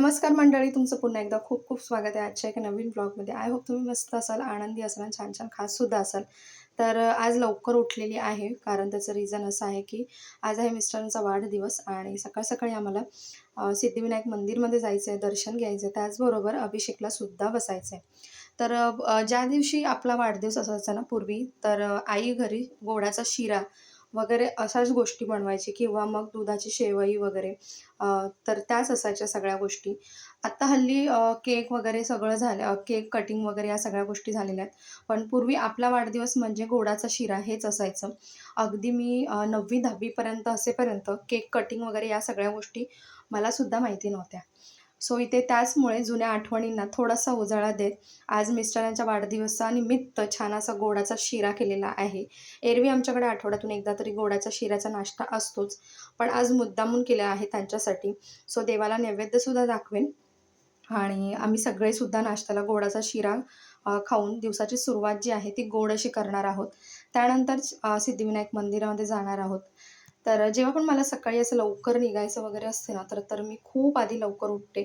नमस्कार मंडळी, तुमचं पुन्हा एकदा खूप खूप स्वागत आहे आजच्या एका नवीन ब्लॉगमध्ये. आय होप तुम्ही मस्त असाल, आनंदी असाल आणि छान छान खाससुद्धा असाल. तर आज लवकर उठलेली आहे, कारण त्याचं रिझन असं आहे की आज आहे मिस्टरांचा वाढदिवस आणि सकाळ-सकाळी आम्हाला सिद्धिविनायक मंदिरमध्ये जायचं आहे, दर्शन घ्यायचं आहे. त्याचबरोबर अभिषेकला सुद्धा बसायचं आहे. तर ज्या दिवशी आपला वाढदिवस असायचा ना पूर्वी, तर आई घरी गोडाचा शिरा वगैरे अशाच गोष्टी बनवायची किंवा मग दुधाची शेवई वगैरे. तर त्याच असायच्या सगळ्या गोष्टी. आत्ता हल्ली केक वगैरे सगळं झालं, केक कटिंग वगैरे या सगळ्या गोष्टी झालेल्या आहेत. पण पूर्वी आपला वाढदिवस म्हणजे गोडाचा शिरा हेच असायचं. अगदी मी 9वी-10वी पर्यंत असेपर्यंत केक कटिंग वगैरे या सगळ्या गोष्टी मलासुद्धा माहिती नव्हत्या. सो इथे त्याचमुळे जुन्या आठवणींना थोडासा उजाळा देत आज मिस्टरांच्या वाढदिवसानिमित्त छान असा गोडाचा शिरा केलेला आहे. एरवी आमच्याकडे आठवड्यातून एकदा तरी गोडाच्या शिऱ्याचा नाश्ता असतोच. पण आज मुद्दामून केला आहे त्यांच्यासाठी. सो देवाला नैवेद्यसुद्धा दाखवेन आणि आम्ही सगळेसुद्धा नाश्त्याला गोडाचा शिरा खाऊन दिवसाची सुरुवात जी आहे ती गोड अशी करणार आहोत. त्यानंतर सिद्धिविनायक मंदिरामध्ये जाणार आहोत. तर जेव्हा पण मला सकाळी असं लवकर निघायचं वगैरे असते ना, तर तर मी खूप आधी लवकर उठते.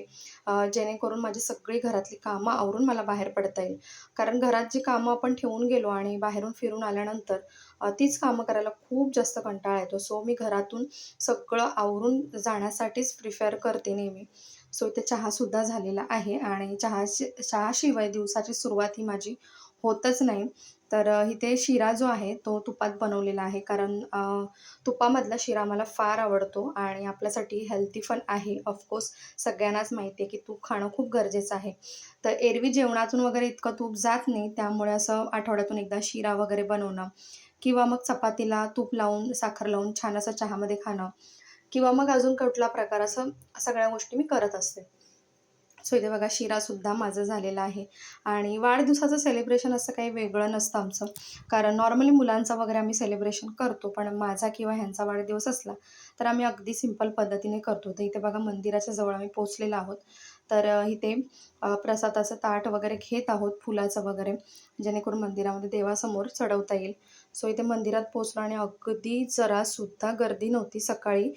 जेणेकरून माझी सगळी घरातली कामं आवरून मला बाहेर पडता येईल. कारण घरात जी कामं आपण ठेवून गेलो आणि बाहेरून फिरून आल्यानंतर तीच कामं करायला खूप जास्त कंटाळा येतो. सो मी घरातून सगळं आवरून जाण्यासाठीच प्रिफर करते नेहमी. सो इथे चहासुद्धा झालेला आहे आणि चहाशिवाय दिवसाची सुरुवात ही माझी होतच नाही. तर इथे शिरा जो आहे तो तुपात बनवलेला आहे, कारण तुपामधला शिरा मला फार आवडतो आणि आपल्यासाठी हेल्दी पण आहे. ऑफकोर्स सगळ्यांनाच माहिती आहे की तूप खाणं खूप गरजेचं आहे. तर एरवी जेवणातून वगैरे इतकं तूप जात नाही, त्यामुळे असं आठवड्यातून एकदा शिरा वगैरे बनवणं किंवा मग चपातीला तूप लावून, साखर लावून छान असं चहामध्ये खाणं किंवा मग अजून कुठला प्रकार, असं सगळ्या गोष्टी मी करत असते. सो इथे बघा शिरासुद्धा माझं झालेला आहे आणि वाढदिवसाचं सेलिब्रेशन असं काही वेगळं नसतं आमचं. कारण नॉर्मली मुलांचा वगैरे आम्ही सेलिब्रेशन करतो, पण माझा किंवा ह्यांचा वाढदिवस असला, तर आम्ही अगदी सिंपल पद्धतीने करतो. तर इथे बघा मंदिराच्या जवळ आम्ही पोहोचलेलो आहोत. तर इथे प्रसादाचं ताट वगैरे घेत आहोत, फुलाचं वगैरे, जेणेकरून मंदिरामध्ये देवासमोर चढवता येईल. सो इथे मंदिरात पोहोचलो आणि अगदी जरासुद्धा गर्दी नव्हती सकाळी.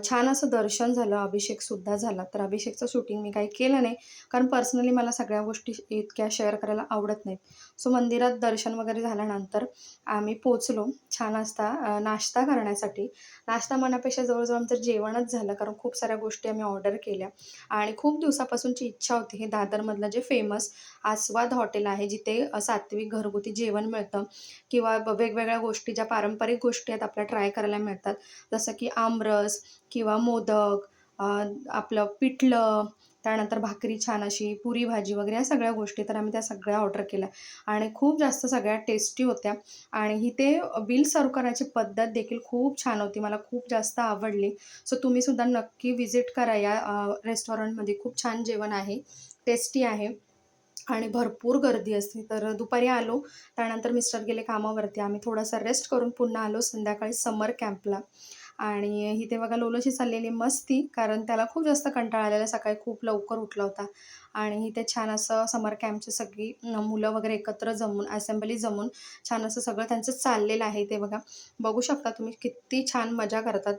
छान असं दर्शन झालं, अभिषेकसुद्धा झाला. तर अभिषेकचं शूटिंग मी काही केलं नाही, कारण पर्सनली मला सगळ्या गोष्टी इतक्या शेअर करायला आवडत नाहीत. सो मंदिरात दर्शन वगैरे झाल्यानंतर आम्ही पोहोचलो छान असता नाश्ता करण्यासाठी. नाश्ता म्हणण्यापेक्षा जवळ-जवळ आमचं जेवणच झालं, कारण खूप साऱ्या गोष्टी आम्ही ऑर्डर केल्या आणि खूप दिवसापासूनची इच्छा होती. हे दादरमधलं जे फेमस आस्वाद हॉटेल आहे, जिथे सात्विक घरगुती जेवण मिळतं किंवा वेगवेगळ्या गोष्टी, ज्या पारंपरिक गोष्टी आहेत आपल्या ट्राय करायला मिळतात. जसं की आमरस किंवा मोदक, आपलं पिठलं, त्यानंतर भाकरी छान अशी, पुरी भाजी वगैरे या सगळ्या गोष्टी. तर आम्ही त्या सगळ्या ऑर्डर केल्या आणि खूप जास्त सगळ्या टेस्टी होत्या आणि इथे बिल सर्व्ह करायची पद्धत देखील खूप छान होती. मला खूप जास्त आवडली. सो तुम्हीसुद्धा नक्की व्हिजिट करा या रेस्टॉरंटमध्ये. खूप छान जेवण आहे, टेस्टी आहे आणि भरपूर गर्दी असते. तर दुपारी आलो, त्यानंतर मिस्टर गेले कामावरती. आम्ही थोडासा रेस्ट करून पुन्हा आलो संध्याकाळी समर कॅम्पला आणि इथे बघा लोलोची चाललेली मस्ती, कारण त्याला खूप जास्त कंटाळा आलेला. सकाळी खूप लवकर उठला होता आणि इथे छान असं समर कॅम्पची सगळी मुलं वगैरे एकत्र जमून, असेंब्ली जमून छान असं सगळं त्यांचं चाललेलं आहे. ते बघा, बघू शकता तुम्ही किती छान मजा करतात.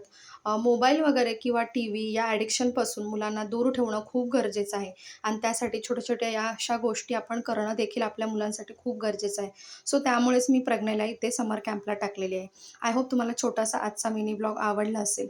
मोबाईल वगैरे किंवा टीव्ही या ॲडिक्शनपासून मुलांना दूर ठेवणं खूप गरजेचं आहे आणि त्यासाठी छोट्या-छोट्या या अशा गोष्टी आपण करणं देखील आपल्या मुलांसाठी खूप गरजेचं आहे. सो त्यामुळेच मी प्रज्ञेला इथे समर कॅम्पला टाकलेली आहे. आय होप तुम्हाला छोटासा आजचा मिनी ब्लॉग आवडला असेल.